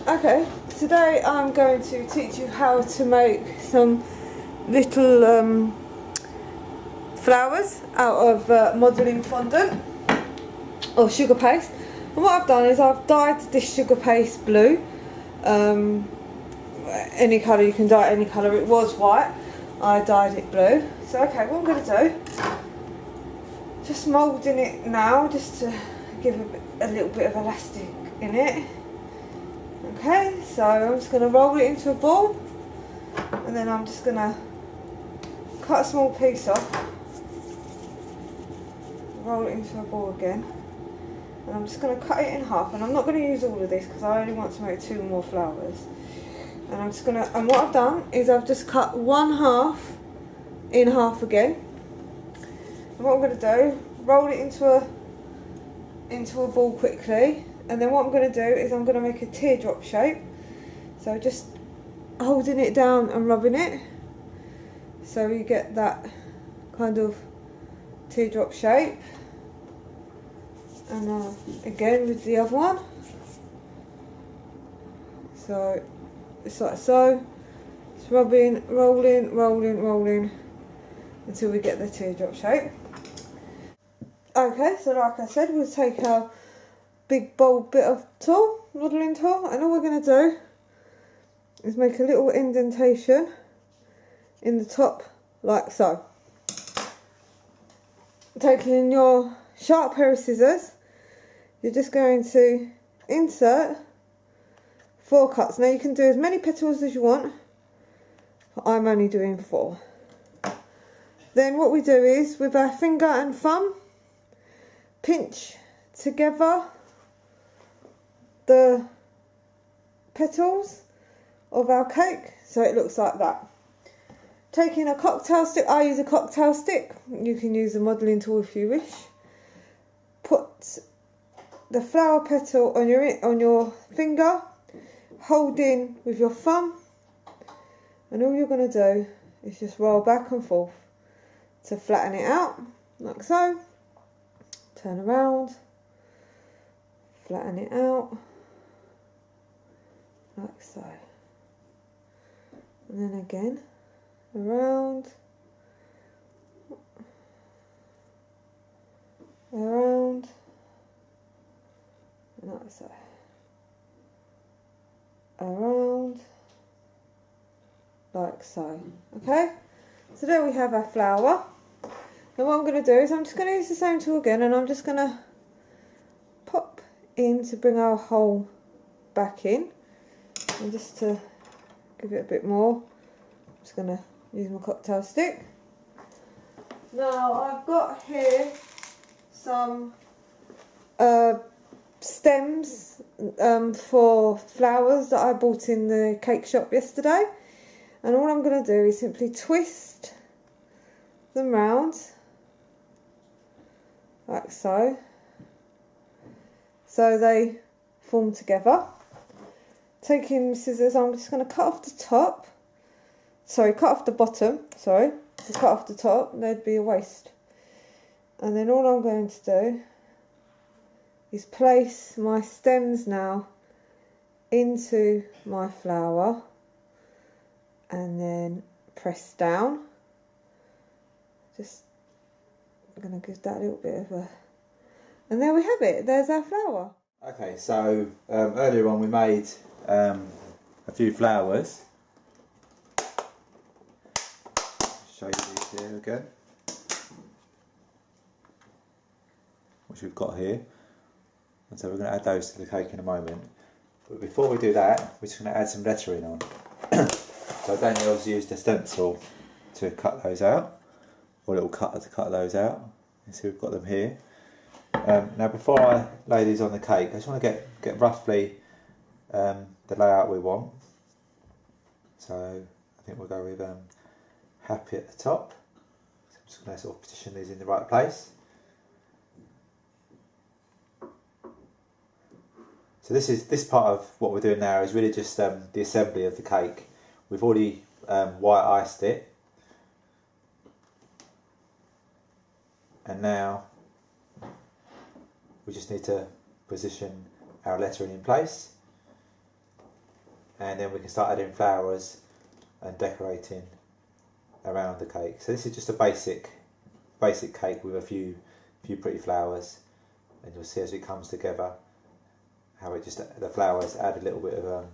Okay, today I'm going to teach you how to make some little flowers out of modelling fondant or sugar paste. And what I've done is I've dyed this sugar paste blue. Any colour, you can dye it any colour. It was white, I dyed it blue. So okay, what I'm going to do, just moulding it now just to give a little bit of elastic in it. Okay, so I'm just going to roll it into a ball, and then I'm just going to cut a small piece off, roll it into a ball again, and I'm just going to cut it in half. And I'm not going to use all of this because I only want to make 2 more flowers. And I'm just going to, and what I've done is I've just cut 1/2 in half again. And what I'm going to do, roll it into a ball quickly. And then what I'm going to do is I'm going to make a teardrop shape. So just holding it down and rubbing it. So you get that kind of teardrop shape. And again with the other one. So it's like so. Just rubbing, rolling, rolling, rolling until we get the teardrop shape. Okay, so like I said, we'll take our big bold bit of tool, modelling tool, and all we're going to do is make a little indentation in the top like so. Taking your sharp pair of scissors, you're just going to insert 4 cuts. Now you can do as many petals as you want, but I'm only doing 4. Then what we do is with our finger and thumb, pinch together the petals of our cake so it looks like that. Taking a cocktail stick, I use a cocktail stick, you can use a modelling tool if you wish. Put the flower petal on your finger, holding with your thumb, and all you're going to do is just roll back and forth to flatten it out like so. Turn around, flatten it out like so, and then again around, around, and like so, around, like so. Okay, so there we have our flower. And what I'm going to do is I'm just going to use the same tool again, and I'm just going to pop in to bring our hole back in. And just to give it a bit more, I'm just going to use my cocktail stick. Now I've got here some stems for flowers that I bought in the cake shop yesterday. And all I'm going to do is simply twist them round like so, so they form together. Taking scissors, I'm just going to cut off the top, cut off the bottom, to cut off the top, there'd be a waste. And then all I'm going to do is place my stems now into my flower and then press down. Just I'm going to give that a little bit of a, and there we have it, there's our flower. Okay, so earlier on we made a few flowers. Show you these here again, which we've got here, and so we're going to add those to the cake in a moment. But before we do that, we're just going to add some lettering on. So Danielle's used a stencil to cut those out, or a little cutter to cut those out. You see we've got them here. Now before I lay these on the cake, I just want to get roughly the layout we want. So I think we'll go with happy at the top. So I'm just going to sort of position these in the right place. So this part of what we're doing now is really just the assembly of the cake. We've already white iced it, and now we just need to position our lettering in place. and then we can start adding flowers and decorating around the cake. So this is just a basic cake with a few pretty flowers, and you'll see as it comes together how it just, the flowers add a little bit of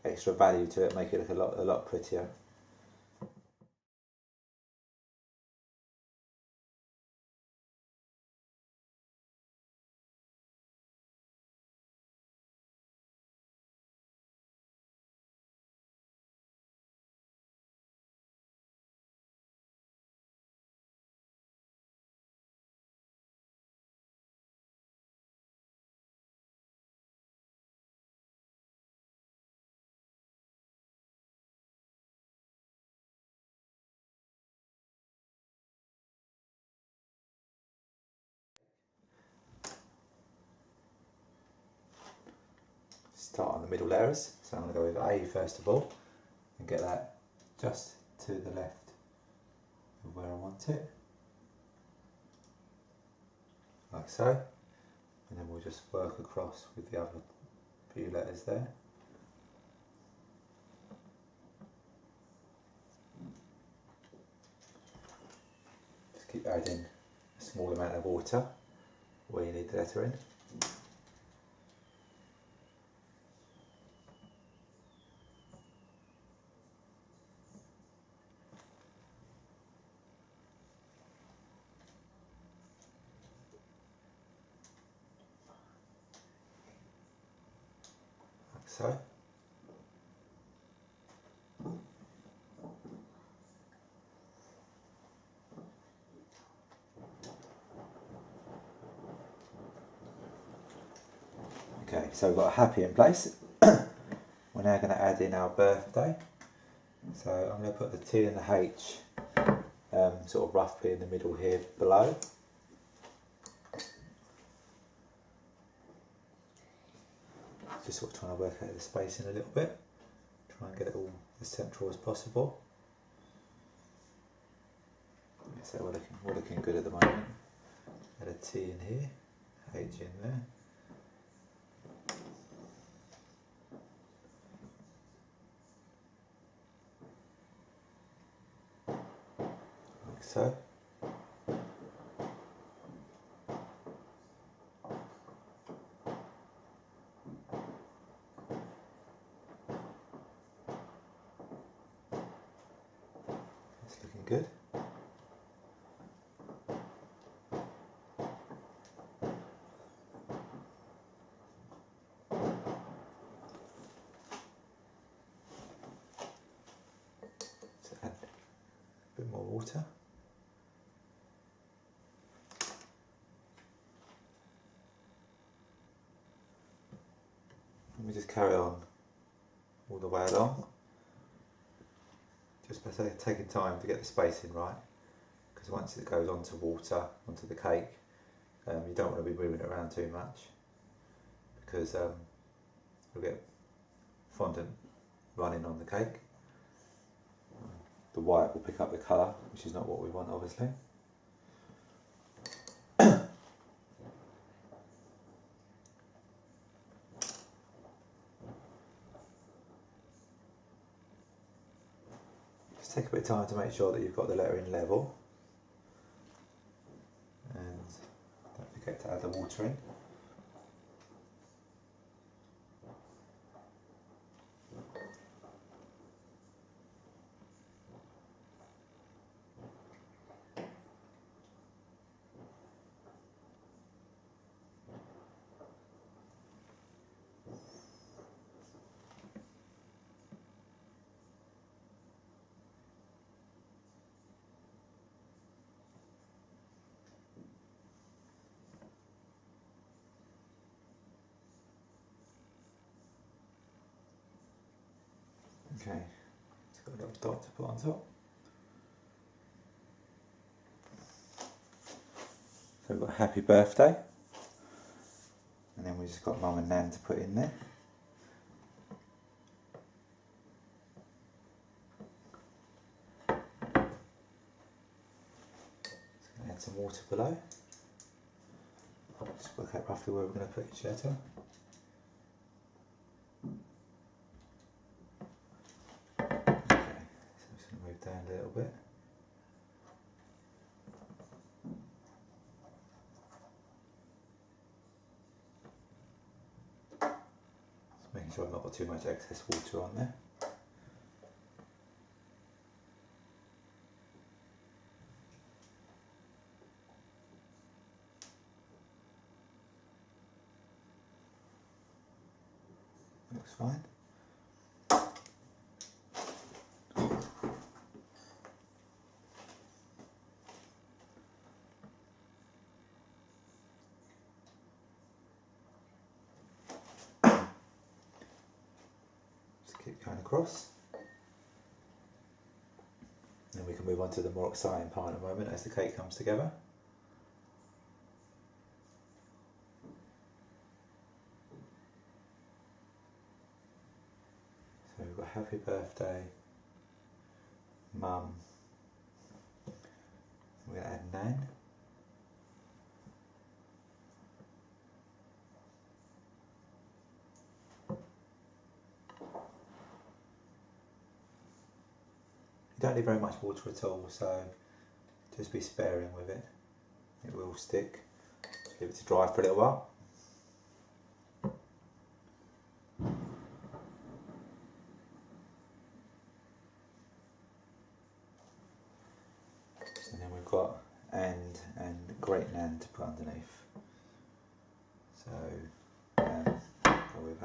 extra value to it, make it look a lot prettier. Start on the middle layers, so I'm going to go with A first of all and get that just to the left of where I want it, like so, and then we'll just work across with the other few letters there. Just keep adding a small amount of water where you need the lettering. So, okay, so we've got a happy in place. We're now going to add in our birthday. So I'm going to put the T and the H sort of roughly in the middle here below. Just sort of trying to work out the spacing a little bit. Try and get it all as central as possible. So we're looking good at the moment. Add a T in here, H in there. Like so. It's looking good. So add a bit more water. Let me just carry on all the way along. Just by taking time to get the spacing right, because once it goes onto water, onto the cake, you don't want to be moving it around too much, because you'll get fondant running on the cake. The white will pick up the colour, which is not what we want, obviously. Just take a bit of time to make sure that you've got the lettering level, and don't forget to add the water in. Okay, it's got a little dot to put on top. So we've got happy birthday, and then we've just got Mum and Nan to put in there. Just going to add some water below. Just work out roughly where we're going to put each letter. Making sure I've not got too much excess water on there. Looks fine. Just keep going across. Then we can move on to the more exciting part in a moment as the cake comes together. So we've got happy birthday, Mum. We're going to add Nan. You don't need very much water at all, so just be sparing with it. It will stick. Leave it to dry for a little while. And then we've got and great Nan to put underneath. So go with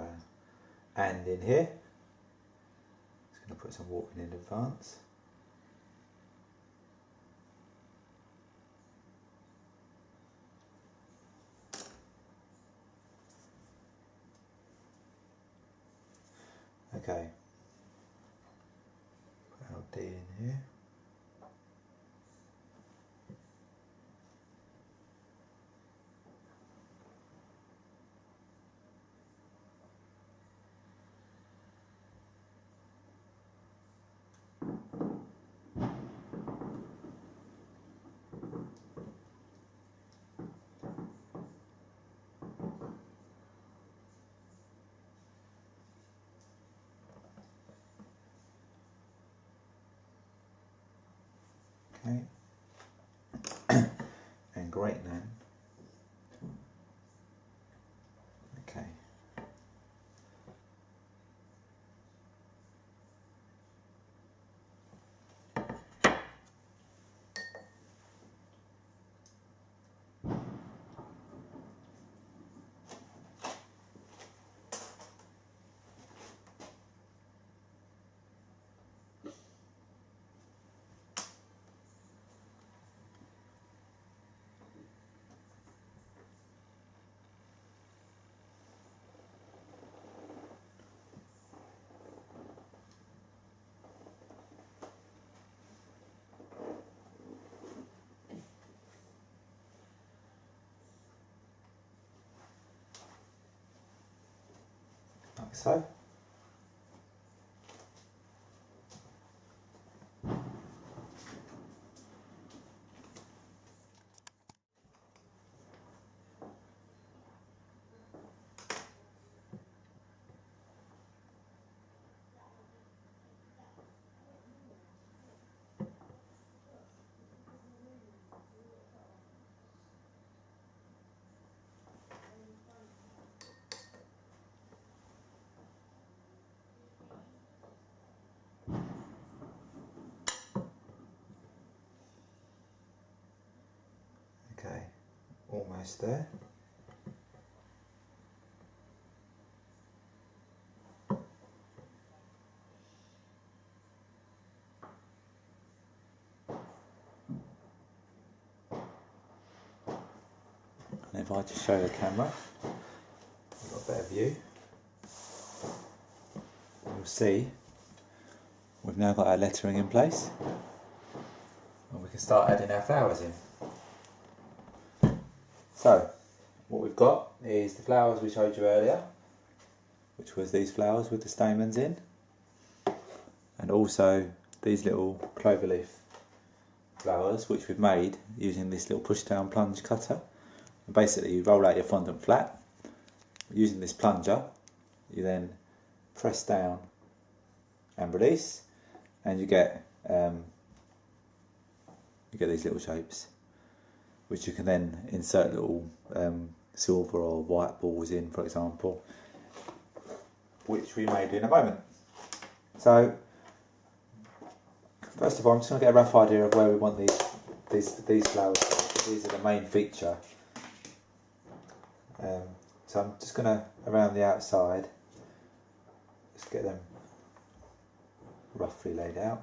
and in here. Just going to put some water in advance. Okay, put our D in here. Okay, and great Nan. Okay. Like so. Okay, almost there. And if I just show the camera, we've got a better view. You'll see we've now got our lettering in place, and we can start adding our flowers in. So, what we've got is the flowers we showed you earlier, which was these flowers with the stamens in, and also these little cloverleaf flowers, which we've made using this little push down plunge cutter. And basically, you roll out your fondant flat using this plunger. You then press down and release, and you get these little shapes, which you can then insert little silver or white balls in, for example. which we may do in a moment. So first of all, I'm just going to get a rough idea of where we want these flowers. These are the main feature. So I'm just going to, around the outside, just get them roughly laid out,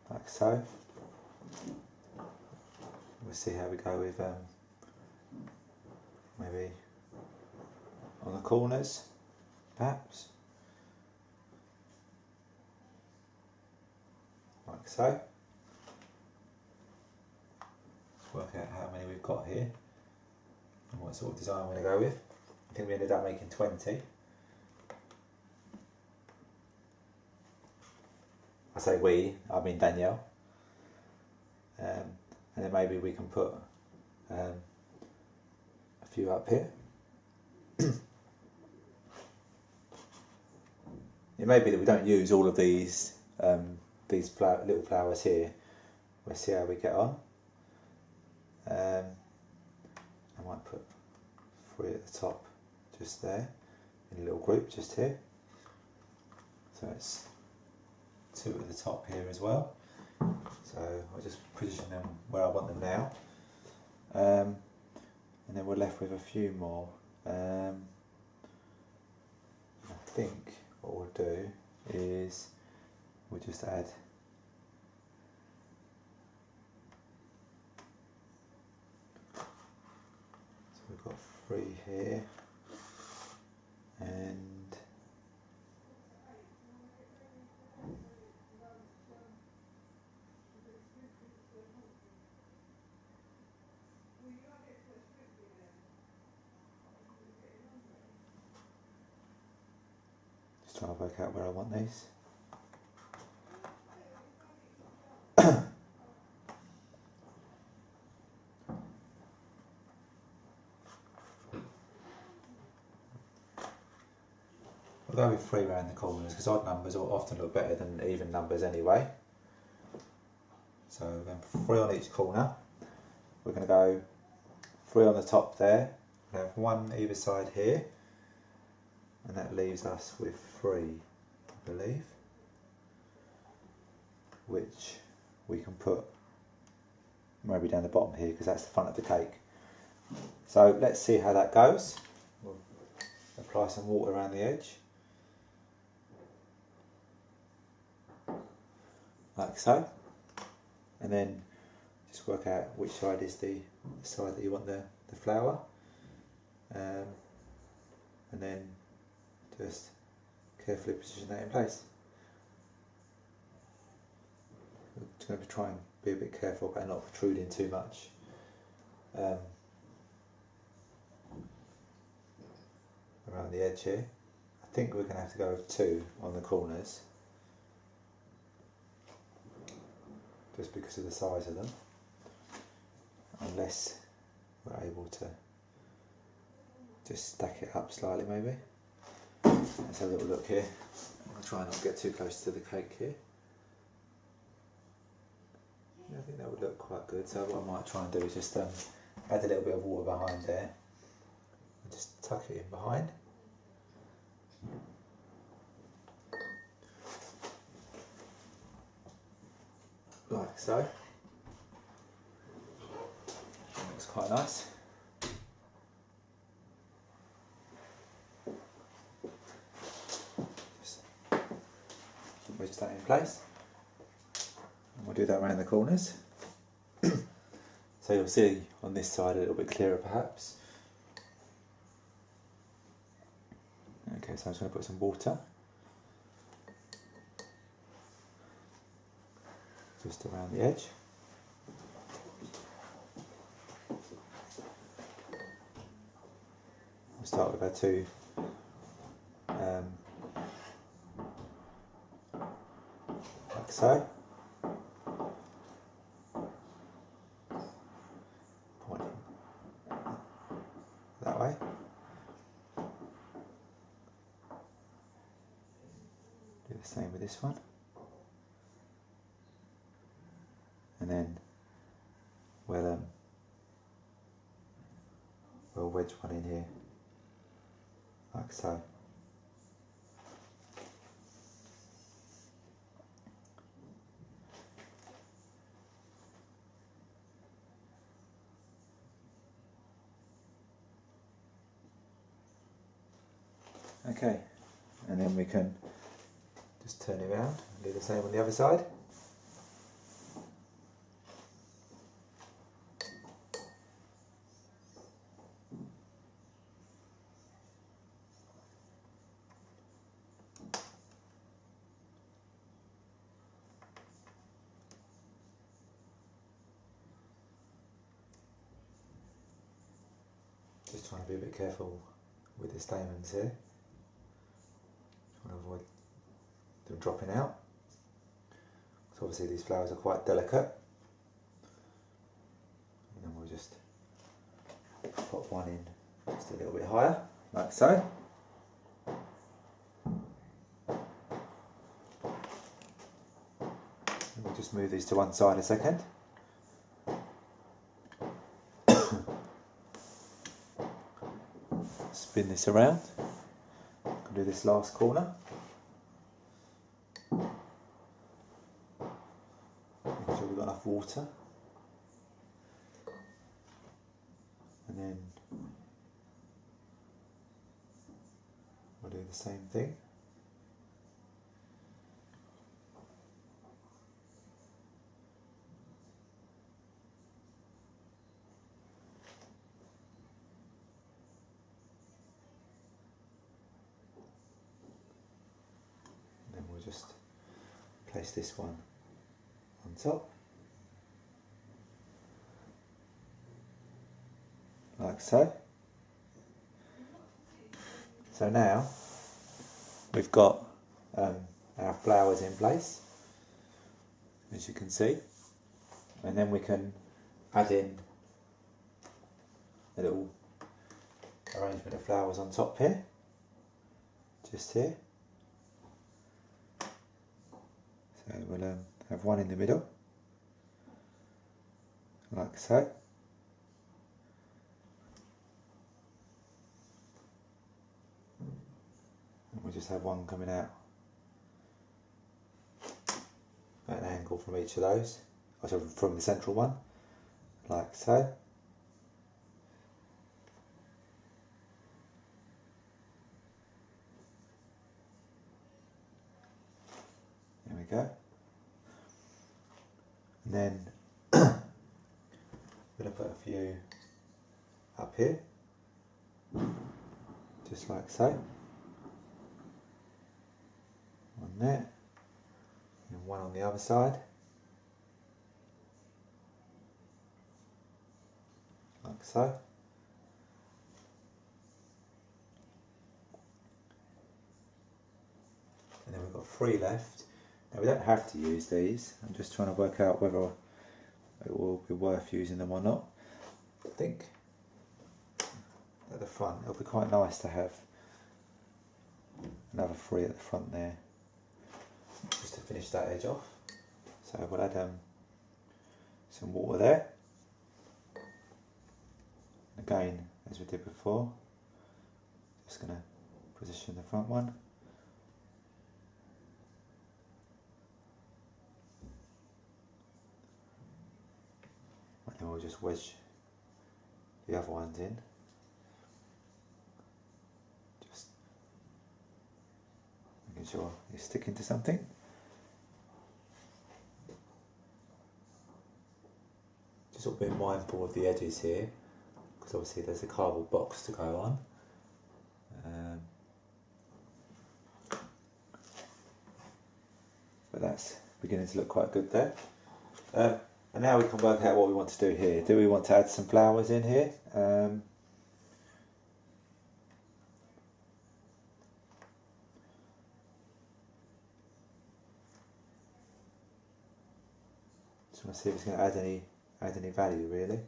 like so. We'll see how we go with maybe on the corners, perhaps, like so. Let's work out how many we've got here and what sort of design I'm going to go with. I think we ended up making 20. I say we, I mean Danielle. And then maybe we can put a few up here. It may be that we don't use all of these little flowers here. We'll see how we get on. I might put 3 at the top, just there, in a little group just here. So it's 2 at the top here as well. So I'll just position them where I want them now. And then we're left with a few more. I think what we'll do is we'll just add so we've got 3 here and just trying to work out where I want these. We'll go with 3 around the corners because odd numbers often look better than even numbers anyway. So we're going 3 on each corner. We're going to go 3 on the top there. We have 1 either side here, and that leaves us with 3, I believe, which we can put maybe down the bottom here because that's the front of the cake. So let's see how that goes. We'll apply some water around the edge, like so, and then just work out which side is the side that you want the flower, and then just carefully position that in place. I'm just going to try and be a bit careful about not protruding too much. Around the edge here. I think we're going to have to go with 2 on the corners, just because of the size of them, unless we're able to just stack it up slightly maybe. Let's have a little look here. I'll try not to get too close to the cake here. Yeah, I think that would look quite good, so what I might try and do is just add a little bit of water behind there and just tuck it in behind. Like so. Looks quite nice. Just wedge that in place. And we'll do that around the corners. So you'll see on this side a little bit clearer perhaps. Okay, so I'm just going to put some water just around the edge. We'll start with our 2 like so. Pointing that way. Do the same with this one. And then we'll wedge one in here, like so. Okay, and then we can just turn it around and do the same on the other side. Just trying to be a bit careful with the stamens here. Trying to avoid them dropping out. So obviously these flowers are quite delicate. And then we'll just pop one in just a little bit higher, like so. And we'll just move these to one side a second. Spin this around. Can do this last corner. Make sure we've got enough water. And then we'll do the same thing. We'll just place this one on top, like so. So now we've got our flowers in place, as you can see, and then we can add in a little arrangement of flowers on top here, just here. So we'll have one in the middle, like so. And we'll just have one coming out at an angle from each of those, also from the central one, like so. There we go. And then I'm going to put a few up here, just like so. One there, and one on the other side, like so. And then we've got 3 left. Now we don't have to use these, I'm just trying to work out whether it will be worth using them or not. I think at the front it'll be quite nice to have another 3 at the front there, just to finish that edge off. So we'll add some water there. Again, as we did before, just going to position the front one. And then we'll just wedge the other ones in. Just making sure you're sticking to something. Just a bit mindful of the edges here, because obviously there's a cardboard box to go on. But that's beginning to look quite good there. And now we can work out what we want to do here. Do we want to add some flowers in here? Just want to see if it's going to add any value really.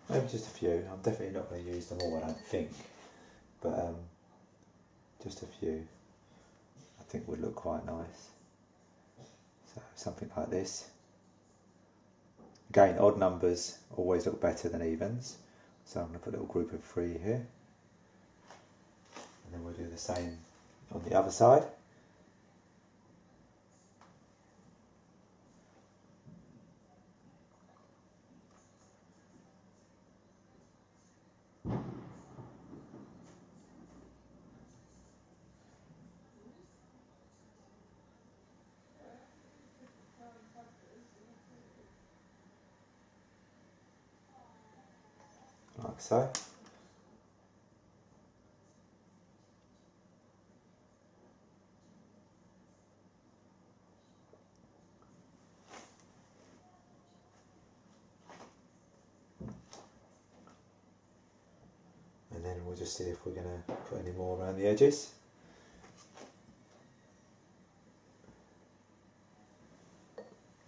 Maybe just a few. I'm definitely not going to use them all, I don't think, but just a few I think would look quite nice. So something like this. Again, odd numbers always look better than evens. So I'm going to put a little group of 3 here. And then we'll do the same on the other side. Like so. And then we'll just see if we're going to put any more around the edges.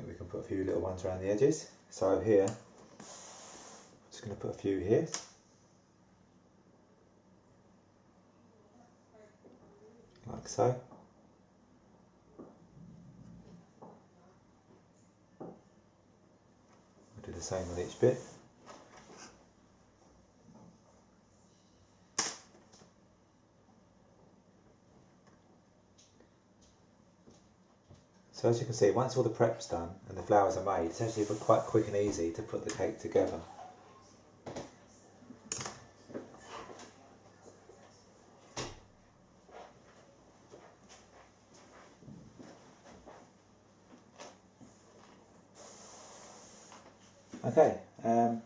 We can put a few little ones around the edges. So here, I'm just going to put a few here. Like so. We'll do the same with each bit. So as you can see, once all the prep's done and the flowers are made, it's actually quite quick and easy to put the cake together. Okay, I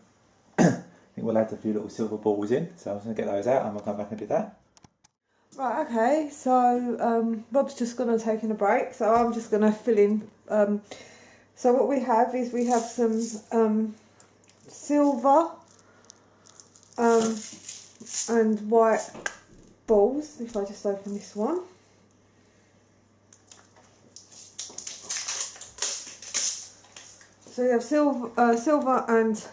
think we'll add a few little silver balls in, so I'm just going to get those out and we'll come back and do that. Right, okay, so Rob's just going to take in a break, so I'm just going to fill in. So what we have is we have some silver and white balls. If I just open this one. So we have silver and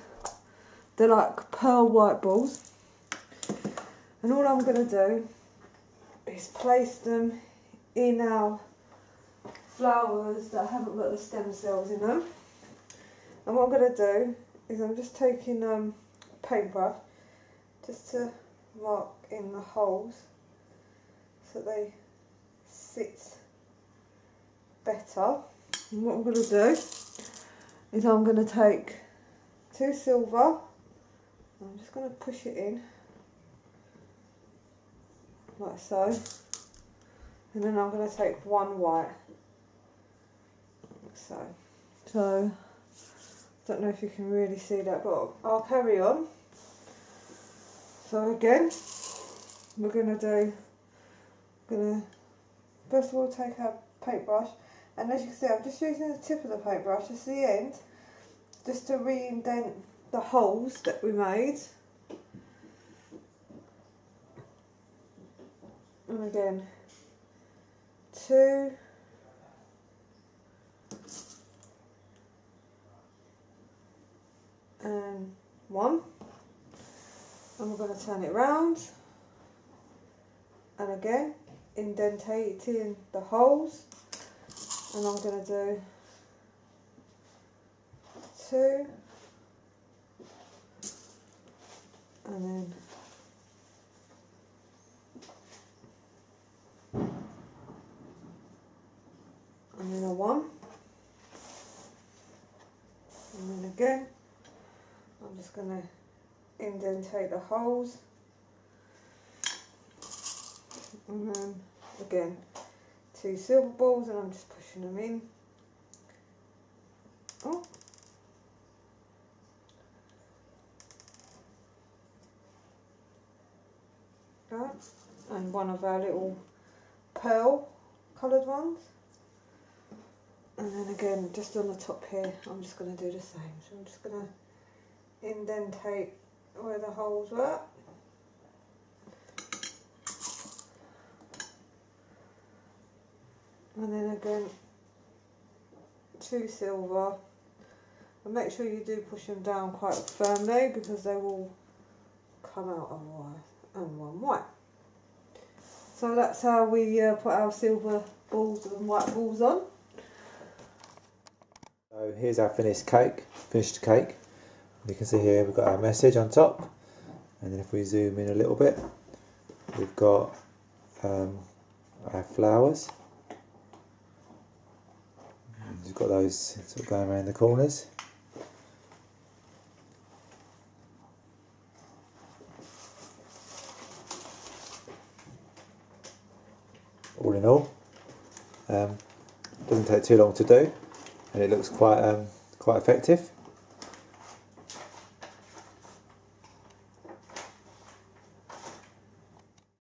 they're like pearl white balls. And all I'm going to do is place them in our flowers that haven't got the stem cells in them. And what I'm going to do is I'm just taking a paintbrush just to mark in the holes so they sit better. And what I'm going to do is I'm going to take 2 silver, I'm just going to push it in like so, and then I'm going to take 1 white, like so. So, I don't know if you can really see that, but I'll carry on. So again, we're going to first of all take our paintbrush, and as you can see I'm just using the tip of the paintbrush, just the end, just to re-indent the holes that we made. And again, 2, and 1, and we're going to turn it round, and again indentating the holes, and I'm going to do 2, and then a 1, and then again I'm just going to indentate the holes, and then again 2 silver balls, and I'm just pushing them in. Oh, right. And one of our little pearl coloured ones. And then again, just on the top here, I'm just going to do the same. So I'm just going to indentate where the holes were. And then again, 2 silver. And make sure you do push them down quite firmly because they will come out otherwise. And 1 white. So that's how we put our silver balls and white balls on. So here's our finished cake. I'm You can see here we've got our message on top, and then if we zoom in a little bit, we've got our flowers. We've got those sort of going around the corners. All in all, doesn't take too long to do, and it looks quite effective.